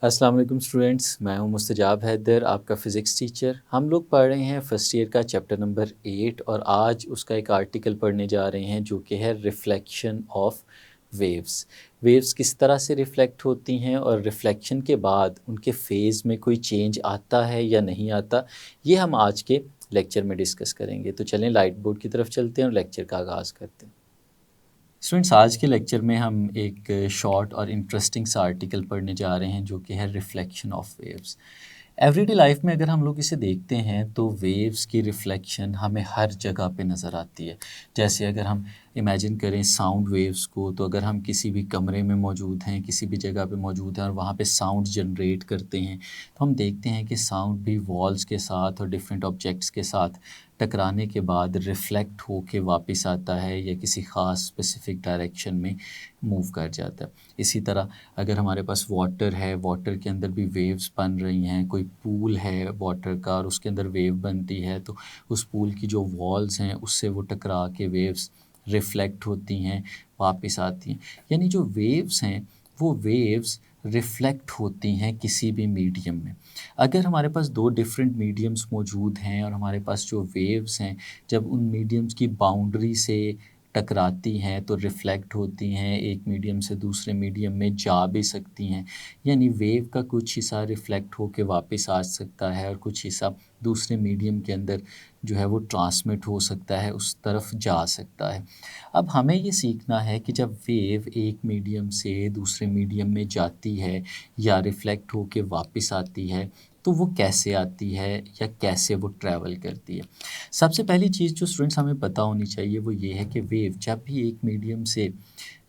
अस्सलाम वालेकुम स्टूडेंट्स, मैं हूं मुस्तजाब हैदर, आपका फ़िज़िक्स टीचर। हम लोग पढ़ रहे हैं फ़र्स्ट ईयर का चैप्टर नंबर 8 और आज उसका एक आर्टिकल पढ़ने जा रहे हैं जो कि है रिफ्लेक्शन ऑफ वेव्स। वेव्स किस तरह से रिफ़्लेक्ट होती हैं और रिफ़्लेक्शन के बाद उनके फ़ेज़ में कोई चेंज आता है या नहीं आता, ये हम आज के लेक्चर में डिस्कस करेंगे। तो चलें लाइट बोर्ड की तरफ चलते हैं और लेक्चर का आगाज़ करते हैं। स्टूडेंट्स, आज के लेक्चर में हम एक शॉर्ट और इंटरेस्टिंग सा आर्टिकल पढ़ने जा रहे हैं जो कि है reflection of waves. Everyday life में अगर हम लोग इसे देखते हैं तो वेव्स की रिफ्लेक्शन हमें हर जगह पे नज़र आती है। जैसे अगर हम इमेजिन करें साउंड वेव्स को, तो अगर हम किसी भी कमरे में मौजूद हैं, किसी भी जगह पे मौजूद हैं और वहाँ पे साउंड जनरेट करते हैं, तो हम देखते हैं कि साउंड भी वॉल्स के साथ और डिफरेंट ऑब्जेक्ट्स के साथ टकराने के बाद रिफ़्लेक्ट होके वापस आता है या किसी ख़ास स्पेसिफ़िक डायरेक्शन में मूव कर जाता है। इसी तरह अगर हमारे पास वाटर है, वाटर के अंदर भी वेव्स बन रही हैं, कोई पूल है वाटर का और उसके अंदर वेव बनती है, तो उस पूल की जो वॉल्स हैं उससे वो टकरा के वेव्स रिफ़्लेक्ट होती हैं, वापस आती हैं। यानी जो वेव्स हैं, वो वेव्स रिफ़्लेक्ट होती हैं किसी भी मीडियम में। अगर हमारे पास 2 डिफरेंट मीडियम्स मौजूद हैं और हमारे पास जो वेव्स हैं, जब उन मीडियम्स की बाउंड्री से टकराती हैं तो रिफ़्लेक्ट होती हैं, एक मीडियम से दूसरे मीडियम में जा भी सकती हैं। यानी वेव का कुछ हिस्सा रिफ़्लेक्ट होके वापस आ सकता है और कुछ हिस्सा दूसरे मीडियम के अंदर जो है वो ट्रांसमिट हो सकता है, उस तरफ जा सकता है। अब हमें ये सीखना है कि जब वेव एक मीडियम से दूसरे मीडियम में जाती है या रिफ़्लेक्ट होके वापस आती है, तो वो कैसे आती है या कैसे वो ट्रैवल करती है। सबसे पहली चीज़ जो स्टूडेंट्स हमें पता होनी चाहिए वो ये है कि वेव जब भी एक मीडियम से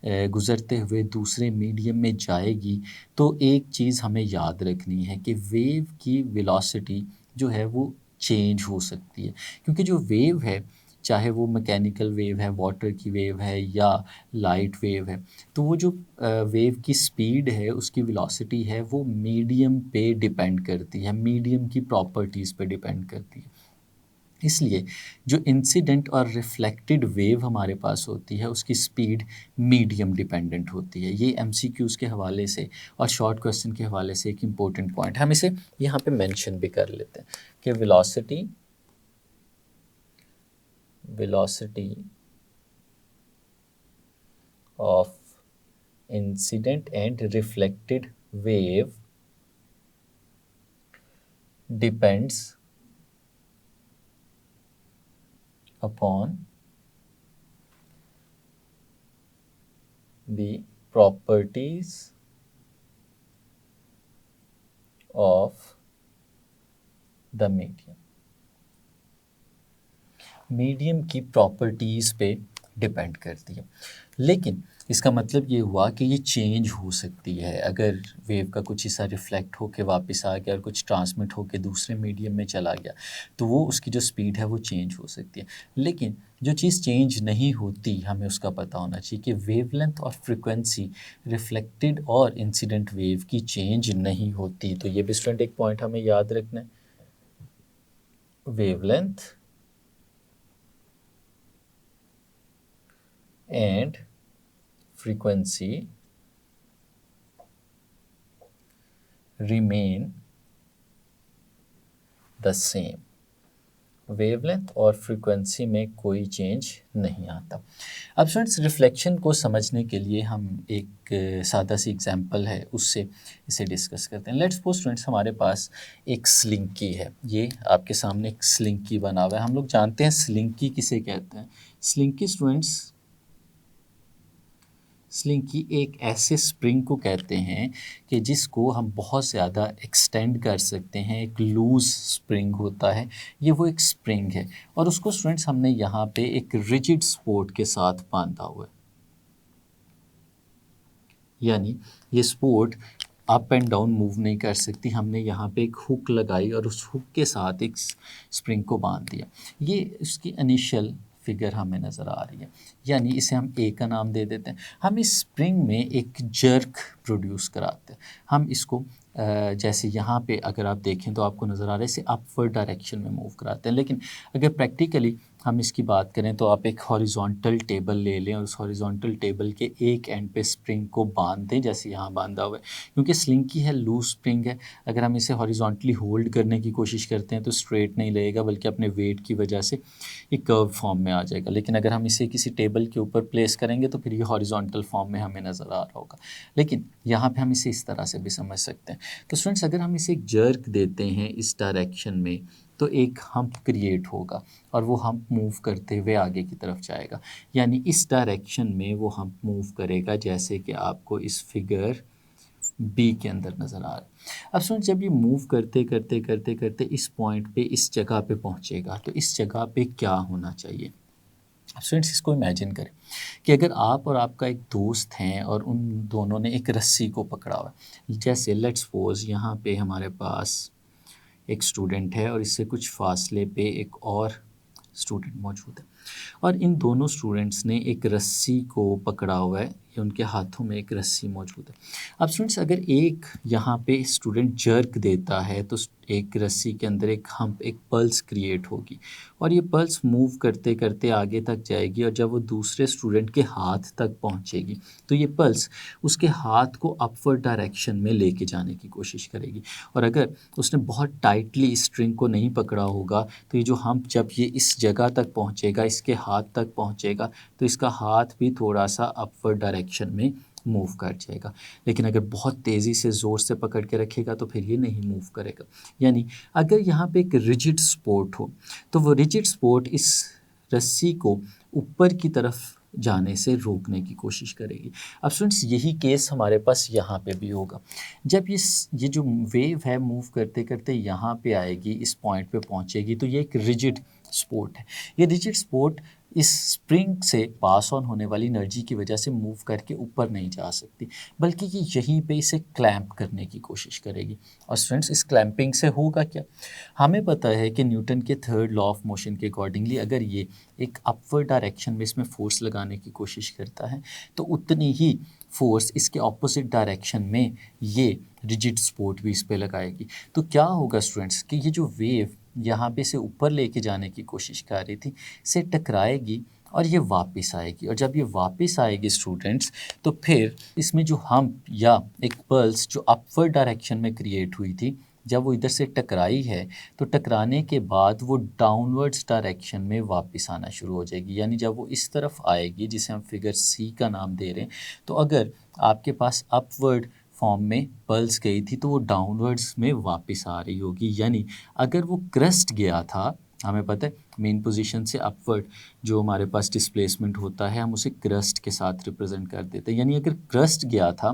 गुज़रते हुए दूसरे मीडियम में जाएगी, तो एक चीज़ हमें याद रखनी है कि वेव की वेलोसिटी जो है वो चेंज हो सकती है। क्योंकि जो वेव है, चाहे वो मैकेनिकल वेव है, वाटर की वेव है या लाइट वेव है, तो वो जो वेव की स्पीड है, उसकी वेलोसिटी है, वो मीडियम पे डिपेंड करती है, मीडियम की प्रॉपर्टीज़ पे डिपेंड करती है। इसलिए जो इंसिडेंट और रिफ्लेक्टेड वेव हमारे पास होती है, उसकी स्पीड मीडियम डिपेंडेंट होती है। ये एमसीक्यूज़ के हवाले से और शॉर्ट क्वेश्चन के हवाले से एक इम्पोर्टेंट पॉइंट है। हम इसे यहाँ पे मेंशन भी कर लेते हैं कि velocity velocity of incident and reflected wave depends upon the properties of the medium। Medium की प्रॉपर्टीज़ पे डिपेंड करती है। लेकिन इसका मतलब ये हुआ कि ये चेंज हो सकती है। अगर वेव का कुछ हिस्सा रिफ्लेक्ट होके वापस आ गया और कुछ ट्रांसमिट होके दूसरे मीडियम में चला गया, तो वो उसकी जो स्पीड है वो चेंज हो सकती है। लेकिन जो चीज़ चेंज नहीं होती, हमें उसका पता होना चाहिए कि वेवलेंथ और फ्रिक्वेंसी रिफ्लेक्टेड और इंसिडेंट वेव की चेंज नहीं होती। तो ये भी स्टूडेंट एक पॉइंट हमें याद रखना है। Wavelength and frequency remain the same। Wavelength और फ्रीक्वेंसी में कोई चेंज नहीं आता। अब स्टूडेंट्स, रिफ्लेक्शन को समझने के लिए हम एक सादा सी एग्जांपल है उससे इसे डिस्कस करते हैं। लेट्स सपोज स्टूडेंट्स, हमारे पास एक स्लिंकी है। ये आपके सामने एक स्लिंकी बना हुआ है। हम लोग जानते हैं स्लिंकी किसे कहते हैं। स्लिंकी स्टूडेंट्स, स्लिंकी एक ऐसे स्प्रिंग को कहते हैं कि जिसको हम बहुत ज़्यादा एक्सटेंड कर सकते हैं। एक लूज़ स्प्रिंग होता है, ये वो एक स्प्रिंग है और उसको स्टूडेंट्स हमने यहाँ पे एक रिजिड सपोर्ट के साथ बांधा हुआ है। यानी ये support up and down move नहीं कर सकती। हमने यहाँ पे एक हुक लगाई और उस हुक के साथ एक स्प्रिंग को बांध दिया। ये इसकी इनिशियल फिगर हमें नज़र आ रही है, यानी इसे हम ए का नाम दे देते हैं। हम इस स्प्रिंग में एक जर्क प्रोड्यूस कराते हैं। हम इसको जैसे यहाँ पे अगर आप देखें तो आपको नज़र आ रहा है इसे अपवर्ड डायरेक्शन में मूव कराते हैं। लेकिन अगर प्रैक्टिकली हम इसकी बात करें तो आप एक हॉरिजॉन्टल टेबल ले लें और उस हॉरिजॉन्टल टेबल के एक एंड पे स्प्रिंग को बांध दें, जैसे यहाँ बांधा हुआ है। क्योंकि स्लिंकी है, लूज स्प्रिंग है, अगर हम इसे हॉरिजॉन्टली होल्ड करने की कोशिश करते हैं तो स्ट्रेट नहीं लगेगा, बल्कि अपने वेट की वजह से एक कर्व फॉर्म में आ जाएगा। लेकिन अगर हम इसे किसी टेबल के ऊपर प्लेस करेंगे तो फिर ये हॉरिजॉन्टल फॉर्म में हमें नज़र आ रहा होगा। लेकिन यहाँ पे हम इसे इस तरह से भी समझ सकते हैं। तो स्टूडेंट्स, अगर हम इसे एक जर्क देते हैं इस डायरेक्शन में तो एक हम्प क्रिएट होगा और वो हम्प मूव करते हुए आगे की तरफ जाएगा, यानी इस डायरेक्शन में वो हम्प मूव करेगा, जैसे कि आपको इस फिगर बी के अंदर नज़र आ रहा है। अब सुन, जब ये मूव करते करते करते करते इस पॉइंट पे, इस जगह पे पहुंचेगा, तो इस जगह पे क्या होना चाहिए। अब स्टूडेंट्स, इसको इमेजिन करें कि अगर आप और आपका एक दोस्त हैं और उन दोनों ने एक रस्सी को पकड़ा हुआ है। जैसे लेट्स सपोज यहाँ पे हमारे पास एक स्टूडेंट है और इससे कुछ फासले पे एक और स्टूडेंट मौजूद है, और इन दोनों स्टूडेंट्स ने एक रस्सी को पकड़ा हुआ है, या उनके हाथों में एक रस्सी मौजूद है। अब स्टूडेंट्स, अगर एक यहाँ पे स्टूडेंट जर्क देता है तो एक रस्सी के अंदर एक हम्प, एक पल्स क्रिएट होगी, और ये पल्स मूव करते करते आगे तक जाएगी, और जब वो दूसरे स्टूडेंट के हाथ तक पहुँचेगी तो ये पल्स उसके हाथ को अपवर्ड डायरेक्शन में लेके जाने की कोशिश करेगी। और अगर उसने बहुत टाइटली स्ट्रिंग को नहीं पकड़ा होगा तो ये जो हम्प, जब ये इस जगह तक पहुँचेगा, इसके हाथ तक पहुँचेगा, तो इसका हाथ भी थोड़ा सा अपवर्ड डायरेक्शन में मूव कर जाएगा। लेकिन अगर बहुत तेज़ी से ज़ोर से पकड़ के रखेगा तो फिर ये नहीं मूव करेगा। यानी अगर यहाँ पे एक रिजिड सपोर्ट हो तो वो रिजिड सपोर्ट इस रस्सी को ऊपर की तरफ जाने से रोकने की कोशिश करेगी। अब स्टूडेंट्स, यही केस हमारे पास यहाँ पे भी होगा। जब ये जो वेव है मूव करते करते यहाँ पे आएगी, इस पॉइंट पे पहुँचेगी, तो ये एक रिजिड सपोर्ट है। ये रिजिड सपोर्ट इस स्प्रिंग से पास ऑन होने वाली एनर्जी की वजह से मूव करके ऊपर नहीं जा सकती, बल्कि ये यहीं पे इसे क्लैंप करने की कोशिश करेगी। और स्टूडेंट्स, इस क्लैंपिंग से होगा क्या। हमें पता है कि न्यूटन के थर्ड लॉ ऑफ मोशन के अकॉर्डिंगली अगर ये एक अपवर्ड डायरेक्शन में इसमें फोर्स लगाने की कोशिश करता है तो उतनी ही फोर्स इसके ऑपोजिट डायरेक्शन में ये रिजिड सपोर्ट भी इस पे लगाएगी। तो क्या होगा स्टूडेंट्स कि ये जो वेव यहाँ पे से ऊपर लेके जाने की कोशिश कर रही थी, से टकराएगी और ये वापस आएगी, और जब ये वापस आएगी स्टूडेंट्स, तो फिर इसमें जो हम्प या एक पल्स जो अपवर्ड डायरेक्शन में क्रिएट हुई थी, जब वो इधर से टकराई है तो टकराने के बाद वो डाउनवर्ड्स डायरेक्शन में वापस आना शुरू हो जाएगी। यानी जब वो इस तरफ आएगी, जिसे हम फिगर सी का नाम दे रहे हैं, तो अगर आपके पास अपवर्ड फॉर्म में पल्स गई थी तो वो डाउनवर्ड्स में वापस आ रही होगी। यानी अगर वो क्रस्ट गया था, हमें पता है मेन पोजीशन से अपवर्ड जो हमारे पास डिस्प्लेसमेंट होता है, हम उसे क्रस्ट के साथ रिप्रेजेंट कर देते हैं। यानी अगर क्रस्ट गया था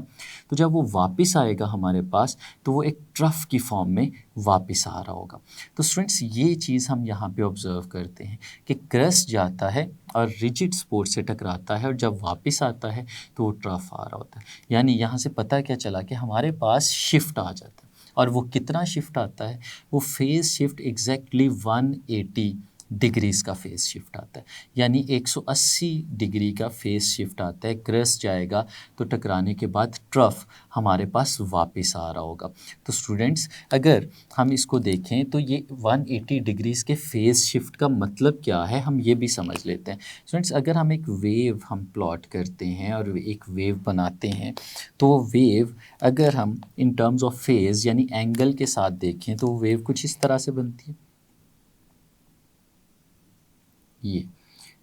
तो जब वो वापस आएगा हमारे पास तो वो एक ट्रफ की फॉर्म में वापस आ रहा होगा। तो स्टूडेंट्स, ये चीज़ हम यहाँ पे ऑब्जर्व करते हैं कि क्रस्ट जाता है और रिजिड सपोर्ट से टकराता है, और जब वापस आता है तो वो ट्रफ आ रहा होता है। यानी यहाँ से पता क्या चला कि हमारे पास शिफ्ट आ जाता है। और वो कितना शिफ्ट आता है, वो फेज़ शिफ्ट एग्जैक्टली 180 डिग्रीज़ का फेज़ शिफ्ट आता है। यानी 180 डिग्री का फेज़ शिफ्ट आता है। क्रस्ट जाएगा तो टकराने के बाद ट्रफ हमारे पास वापस आ रहा होगा। तो स्टूडेंट्स, अगर हम इसको देखें तो ये 180 डिग्रीज़ के फेज़ शिफ्ट का मतलब क्या है, हम ये भी समझ लेते हैं। स्टूडेंट्स, अगर हम एक वेव हम प्लॉट करते हैं और एक वेव बनाते हैं, तो वो वेव अगर हम इन टर्म्स ऑफ फेज़ यानी एंगल के साथ देखें तो वो वेव कुछ इस तरह से बनती है। ये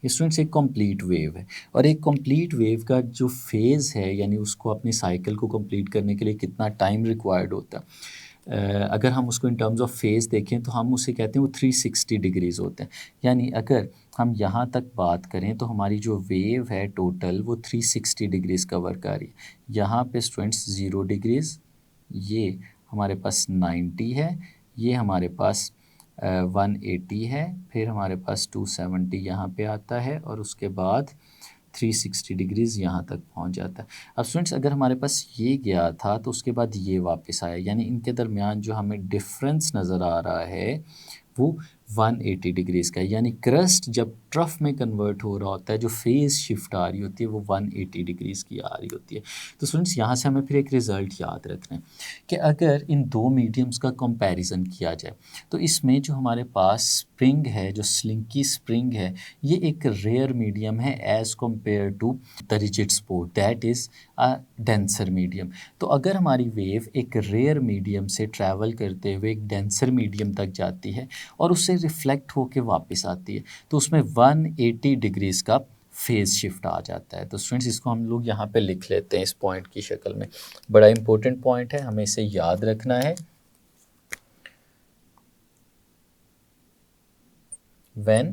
स्टूडेंट्स एक कंप्लीट वेव है, और एक कंप्लीट वेव का जो फेज़ है, यानी उसको अपनी साइकिल को कंप्लीट करने के लिए कितना टाइम रिक्वायर्ड होता है, अगर हम उसको इन टर्म्स ऑफ फेज़ देखें तो हम उसे कहते हैं वो 360 डिग्रीज़ होते हैं। यानी अगर हम यहाँ तक बात करें तो हमारी जो वेव है टोटल वो 360 डिग्रीज़ कवर कर रही है। यहाँ पे स्टूडेंट्स 0 डिग्रीज़, ये हमारे पास 90 है, ये हमारे पास 180 है, फिर हमारे पास 270 यहाँ पे आता है, और उसके बाद 360 डिग्रीज़ यहाँ तक पहुँच जाता है। अब स्टूडेंट्स, अगर हमारे पास ये गया था तो उसके बाद ये वापस आया, यानी इनके दरमियान जो हमें डिफरेंस नज़र आ रहा है वो 180 डिग्रीज़ का, यानी क्रस्ट जब ट्रफ में कन्वर्ट हो रहा होता है, जो फेज़ शिफ्ट आ रही होती है वो 180 डिग्रीज़ की आ रही होती है। तो स्टूडेंट्स यहाँ से हमें फिर एक रिज़ल्ट याद रखना है कि अगर इन दो मीडियम्स का कंपैरिजन किया जाए तो इसमें जो हमारे पास स्प्रिंग है, जो स्लिंकी स्प्रिंग है, ये एक रेयर मीडियम है as compare to the rigid sport that is a denser medium. तो अगर हमारी वेव एक रेयर मीडियम से ट्रैवल करते हुए एक डेंसर मीडियम तक जाती है और उससे रिफ्लेक्ट होके वापस आती है, तो उसमें 180 डिग्रीज़ का फेज़ शिफ्ट आ जाता है। तो स्टूडेंट्स इसको हम लोग यहाँ पे लिख लेते हैं इस पॉइंट की शक्ल में। बड़ा इंपॉर्टेंट पॉइंट है, हमें इसे याद रखना है। When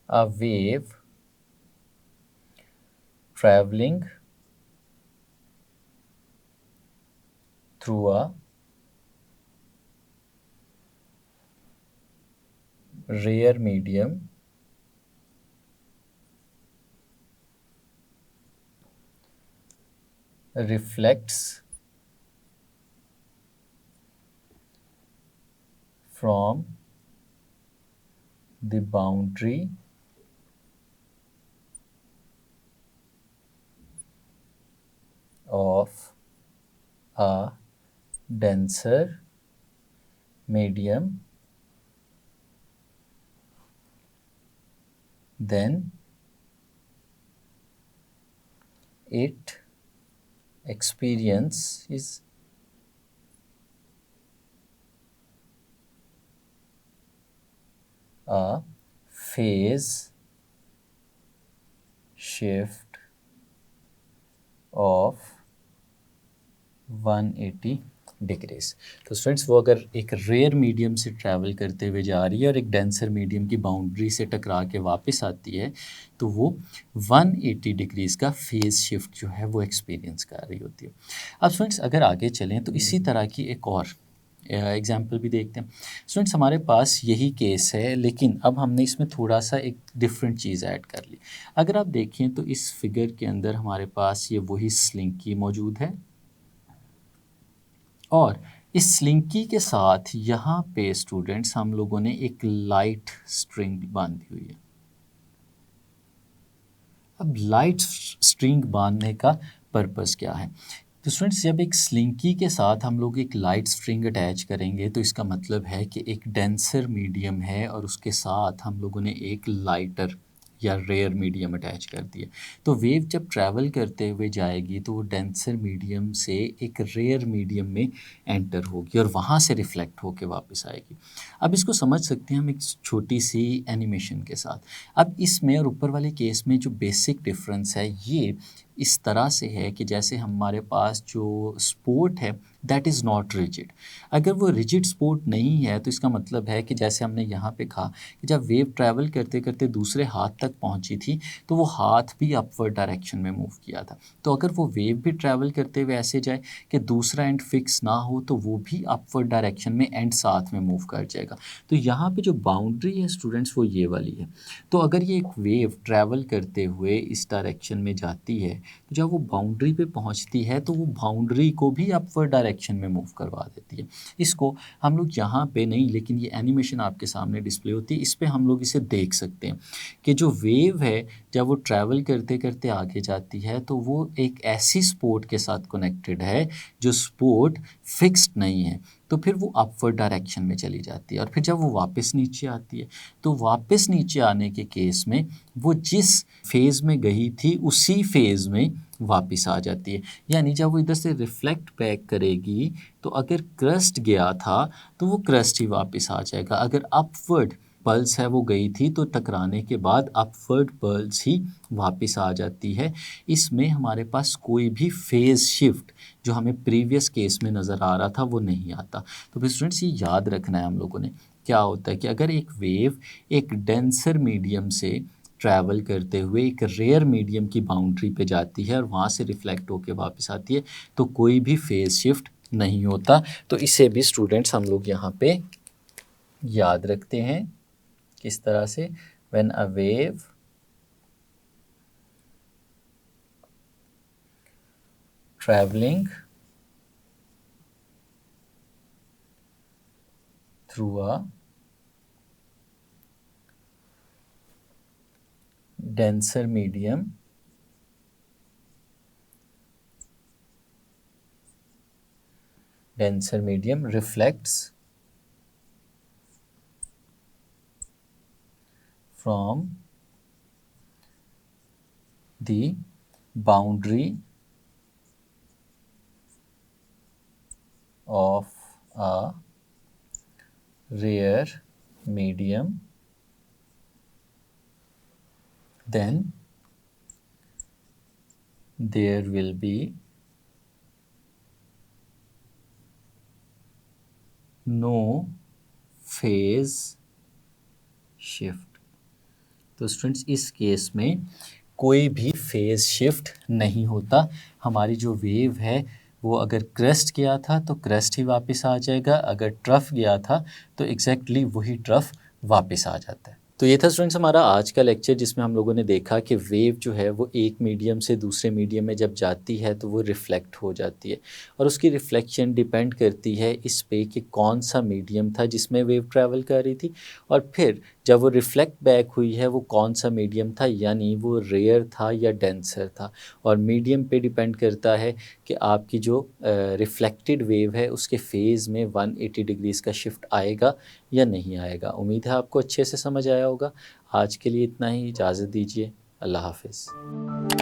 a wave traveling through a rare medium reflects from the boundary of a denser medium, then it experiences a phase shift of 180 degrees. तो स्टूडेंट्स वो अगर एक रेयर मीडियम से ट्रैवल करते हुए जा रही है और एक डेंसर मीडियम की बाउंड्री से टकरा के वापस आती है, तो वो 180 डिग्रीज़ का फेज़ शिफ्ट जो है वो एक्सपीरियंस कर रही होती है। अब स्टूडेंट्स अगर आगे चलें तो इसी तरह की एक और एग्जाम्पल भी देखते हैं। स्टूडेंट्स हमारे पास यही केस है, लेकिन अब हमने इसमें थोड़ा सा एक डिफरेंट चीज़ ऐड कर ली। अगर आप देखें तो इस फिगर के अंदर हमारे पास ये वही स्लिंकी मौजूद है और इस स्लिंकी के साथ यहाँ पे स्टूडेंट्स हम लोगों ने एक लाइट स्ट्रिंग बांधी हुई है। अब लाइट स्ट्रिंग बांधने का पर्पस क्या है? तो स्टूडेंट्स जब एक स्लिंकी के साथ हम लोग एक लाइट स्ट्रिंग अटैच करेंगे तो इसका मतलब है कि एक डेंसर मीडियम है और उसके साथ हम लोगों ने एक लाइटर या रेयर मीडियम अटैच कर दिया। तो वेव जब ट्रैवल करते हुए जाएगी तो वो डेंसर मीडियम से एक रेयर मीडियम में एंटर होगी और वहाँ से रिफ्लेक्ट होके वापस आएगी। अब इसको समझ सकते हैं हम एक छोटी सी एनिमेशन के साथ। अब इसमें और ऊपर वाले केस में जो बेसिक डिफरेंस है ये इस तरह से है कि जैसे हमारे पास जो स्पोर्ट है दैट इज़ नॉट रिजिड। अगर वो रिजिड स्पोर्ट नहीं है तो इसका मतलब है कि जैसे हमने यहाँ पे कहा कि जब वेव ट्रैवल करते करते दूसरे हाथ तक पहुँची थी तो वो हाथ भी अपवर्ड डायरेक्शन में मूव किया था। तो अगर वो वेव भी ट्रैवल करते हुए ऐसे जाए कि दूसरा एंड फिक्स ना हो तो वो भी अपवर्ड डायरेक्शन में एंड साथ में मूव कर जाएगा। तो यहाँ पे जो बाउंड्री है स्टूडेंट्स वो ये वाली है। तो अगर ये एक वेव ट्रैवल करते हुए इस डायरेक्शन में जाती है तो जब वो बाउंड्री पे पहुंचती है तो वो बाउंड्री को भी अपवर्ड डायरेक्शन में मूव करवा देती है। इसको हम लोग यहाँ पे नहीं, लेकिन ये एनिमेशन आपके सामने डिस्प्ले होती है, इस पे हम लोग इसे देख सकते हैं कि जो वेव है जब वो ट्रैवल करते करते आगे जाती है तो वो एक ऐसी स्पोर्ट के साथ कनेक्टेड है जो स्पोर्ट फिक्स्ड नहीं है, तो फिर वो अपवर्ड डायरेक्शन में चली जाती है और फिर जब वो वापस नीचे आती है तो वापस नीचे आने के केस में वो जिस फेज़ में गई थी उसी फेज़ में वापस आ जाती है। यानी जब वो इधर से रिफ्लेक्ट बैक करेगी तो अगर क्रस्ट गया था तो वो क्रस्ट ही वापस आ जाएगा। अगर अपवर्ड पल्स है वो गई थी तो टकराने के बाद अपवर्ड पल्स ही वापस आ जाती है। इसमें हमारे पास कोई भी फेज़ शिफ्ट जो हमें प्रीवियस केस में नज़र आ रहा था वो नहीं आता। तो फिर स्टूडेंट्स ये याद रखना है हम लोगों ने, क्या होता है कि अगर एक वेव एक डेंसर मीडियम से ट्रैवल करते हुए एक रेयर मीडियम की बाउंड्री पे जाती है और वहाँ से रिफ्लेक्ट होकर वापस आती है तो कोई भी फेज़ शिफ्ट नहीं होता। तो इसे भी स्टूडेंट्स हम लोग यहाँ पे याद रखते हैं किस तरह से, when a wave travelling through a denser medium reflects from the boundary of a rare medium, then there will be no phase shift। तो स्टूडेंट्स इस केस में कोई भी फेज़ शिफ्ट नहीं होता। हमारी जो वेव है वो अगर क्रेस्ट गया था तो क्रेस्ट ही वापस आ जाएगा, अगर ट्रफ गया था तो एग्जैक्टली वही ट्रफ वापस आ जाता है। तो ये था स्टूडेंट्स हमारा आज का लेक्चर, जिसमें हम लोगों ने देखा कि वेव जो है वो एक मीडियम से दूसरे मीडियम में जब जाती है तो वो रिफ़्लेक्ट हो जाती है, और उसकी रिफ़्लेक्शन डिपेंड करती है इस पे कि कौन सा मीडियम था जिसमें वेव ट्रैवल कर रही थी, और फिर जब वो रिफ़्लेक्ट बैक हुई है वो कौन सा मीडियम था, यानी वो रेयर था या डेंसर था। और मीडियम पे डिपेंड करता है कि आपकी जो रिफ़्लेक्टेड वेव है उसके फ़ेज़ में 180 डिग्रीज़ का शिफ्ट आएगा या नहीं आएगा। उम्मीद है आपको अच्छे से समझ आया होगा। आज के लिए इतना ही, इजाज़त दीजिए। अल्लाह हाफ़िज़।